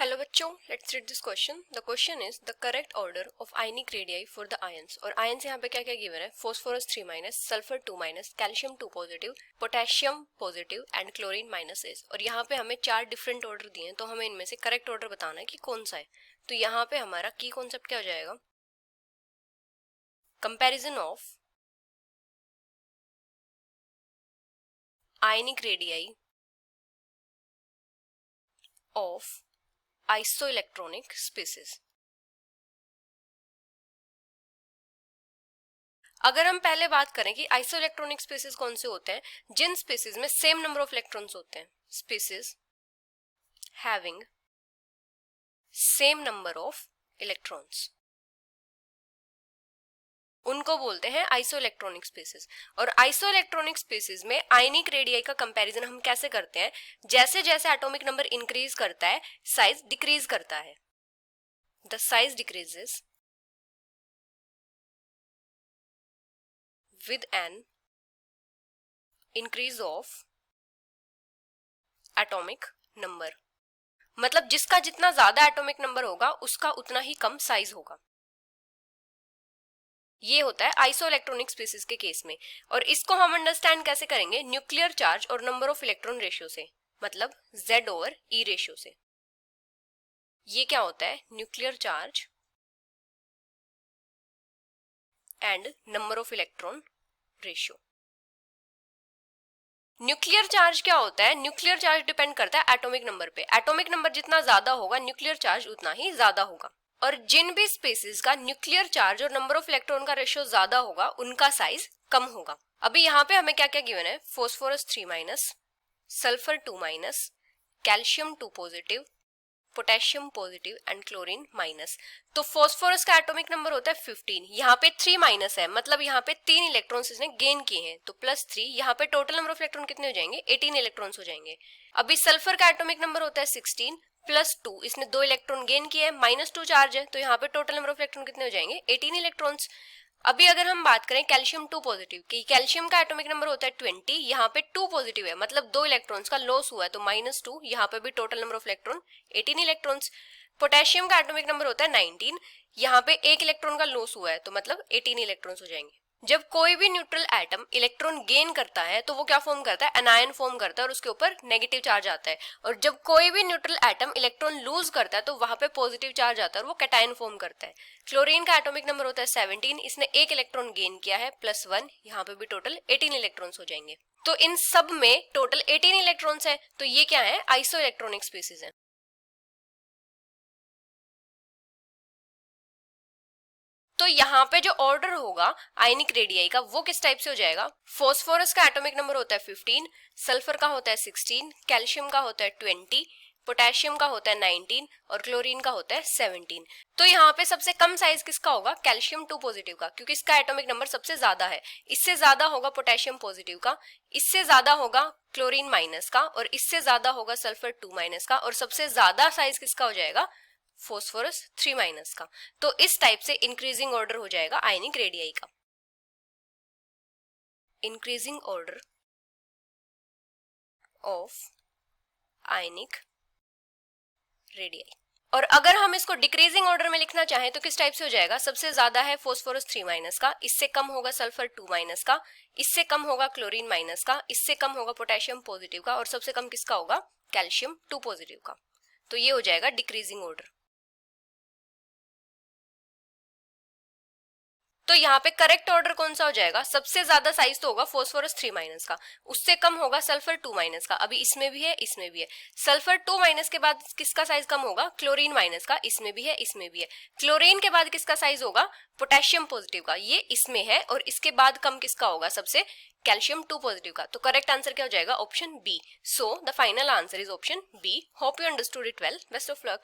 Hello बच्चों, let's read this question. The question is the correct order of ionic radii for the ions. और ions यहाँ पे क्या क्या गिवन है? Phosphorus 3 minus, sulphur 2 minus, calcium 2 positive, potassium positive and chlorine minus S. और यहाँ पे हमें 4 डिफरेंट ऑर्डर दिए हैं, तो हमें इनमें से करेक्ट ऑर्डर बताना है कि कौन सा है. तो यहाँ पे हमारा की कॉन्सेप्ट क्या हो जाएगा? Comparison of ionic radii of isoelectronic species. अगर हम पहले बात करें कि आइसोइलेक्ट्रॉनिक स्पीसीज कौन से होते हैं, जिन स्पीसीज में सेम नंबर ऑफ इलेक्ट्रॉन्स होते हैं, species having same number of electrons, उनको बोलते हैं आइसोइलेक्ट्रॉनिक स्पीसीज. और आइसोइलेक्ट्रॉनिक स्पीसीज में आयनिक रेडियाई का कंपैरिजन हम कैसे करते हैं? जैसे जैसे एटॉमिक नंबर इंक्रीज करता है, साइज डिक्रीज करता है. The size decreases with an increase of atomic number. मतलब जिसका जितना ज्यादा एटॉमिक नंबर होगा उसका उतना ही कम साइज होगा. ये होता है आइसोइलेक्ट्रॉनिक स्पीसीज के केस में. और इसको हम अंडरस्टैंड कैसे करेंगे? न्यूक्लियर चार्ज और नंबर ऑफ इलेक्ट्रॉन रेशियो से, मतलब Z/E रेशियो से. ये क्या होता है? Nuclear charge and number of electron ratio. Nuclear charge क्या होता है? न्यूक्लियर चार्ज डिपेंड करता है एटॉमिक नंबर पे. एटॉमिक नंबर जितना ज्यादा होगा, न्यूक्लियर चार्ज उतना ही ज्यादा होगा. और जिन भी स्पीसीज का न्यूक्लियर चार्ज और नंबर ऑफ इलेक्ट्रॉन का रेशियो ज्यादा होगा, उनका साइज कम होगा. अभी यहाँ पे हमें क्या क्या गिवन है? Phosphorus 3 minus, sulphur 2 minus, calcium 2 positive, potassium positive and chlorine minus. तो फॉस्फोरस का एटॉमिक नंबर होता है 15. यहाँ पे 3 माइनस है, मतलब यहाँ पे 3 इलेक्ट्रॉन्स इसने गेन किए हैं, तो +3. यहाँ पे टोटल नंबर ऑफ इलेक्ट्रॉन कितने हो जाएंगे? 18 इलेक्ट्रॉन्स हो जाएंगे. अभी सल्फर का एटॉमिक नंबर होता है 16 +2, इसने 2 इलेक्ट्रॉन गेन किए हैं, -2 चार्ज है, तो यहाँ पे टोटल नंबर ऑफ इलेक्ट्रॉन कितने हो जाएंगे? 18 इलेक्ट्रॉन्स. अभी अगर हम बात करें कैल्शियम 2 पॉजिटिव की, कैल्शियम का एटॉमिक नंबर होता है 20, यहाँ पे 2 पॉजिटिव है, मतलब 2 इलेक्ट्रॉन्स का लॉस हुआ है, तो -2. यहाँ पे भी total number of electron 18 electrons. Potassium का एटॉमिक नंबर होता है 19, यहाँ पे 1 इलेक्ट्रॉन का लॉस हुआ है, तो मतलब 18 इलेक्ट्रॉन्स हो जाएंगे. जब कोई भी न्यूट्रल एटम इलेक्ट्रॉन गेन करता है तो वो क्या फॉर्म करता है? एनायन फॉर्म करता है और उसके ऊपर नेगेटिव चार्ज आता है. और जब कोई भी न्यूट्रल एटम इलेक्ट्रॉन लूज करता है तो वहां पे पॉजिटिव चार्ज आता है और वो कैटायन फॉर्म करता है. क्लोरीन का एटॉमिक नंबर होता है 17, इसने 1 इलेक्ट्रॉन गेन किया है, +1, यहाँ पे भी टोटल 18 इलेक्ट्रॉन्स हो जाएंगे. तो इन सब में टोटल 18 इलेक्ट्रॉन्स है, तो ये क्या है? आइसो इलेक्ट्रॉनिक स्पीसीज है. तो यहाँ पे जो ऑर्डर होगा आयनिक रेडियाई का, वो किस टाइप से हो जाएगा? फॉस्फोरस का एटॉमिक नंबर होता है 15, सल्फर का होता है 16, कैल्शियम का होता है 20, पोटेशियम का होता है 19 और क्लोरीन का होता है 17. तो यहाँ पे सबसे कम साइज किसका होगा? कैल्शियम 2 पॉजिटिव का, क्योंकि इसका एटॉमिक नंबर सबसे ज्यादा है. इससे ज्यादा होगा पोटेशियम पॉजिटिव का, इससे ज्यादा होगा क्लोरीन माइनस का, और इससे ज्यादा होगा सल्फर 2 माइनस का, और सबसे ज्यादा साइज किसका हो जाएगा? फॉस्फोरस 3 माइनस का. तो इस टाइप से इंक्रीजिंग ऑर्डर हो जाएगा आयनिक रेडियाई का. Increasing order of ionic radii. और अगर हम इसको डिक्रीजिंग ऑर्डर में लिखना चाहें तो किस टाइप से हो जाएगा? सबसे ज्यादा है फॉस्फोरस 3 माइनस का, इससे कम होगा सल्फर 2 माइनस का, इससे कम होगा क्लोरीन माइनस का, इससे कम होगा पोटेशियम पॉजिटिव का, और सबसे कम किसका होगा? कैल्शियम 2 पॉजिटिव का. तो ये हो जाएगा डिक्रीजिंग ऑर्डर. तो यहाँ पे करेक्ट ऑर्डर कौन सा हो जाएगा? सबसे ज्यादा साइज तो होगा फॉस्फोरस 3 माइनस का, उससे कम होगा सल्फर 2 माइनस का. अभी इसमें भी है, इसमें भी है. सल्फर 2 माइनस के बाद किसका साइज कम होगा? क्लोरीन माइनस का. इसमें भी है, इसमें भी है. क्लोरीन के बाद किसका साइज होगा? पोटेशियम पॉजिटिव का. ये इसमें है. और इसके बाद कम किसका होगा सबसे? कैल्शियम 2 पॉजिटिव का. तो करेक्ट आंसर क्या हो जाएगा? Option B. So the final answer is option B. Hope you understood it well. Best of luck.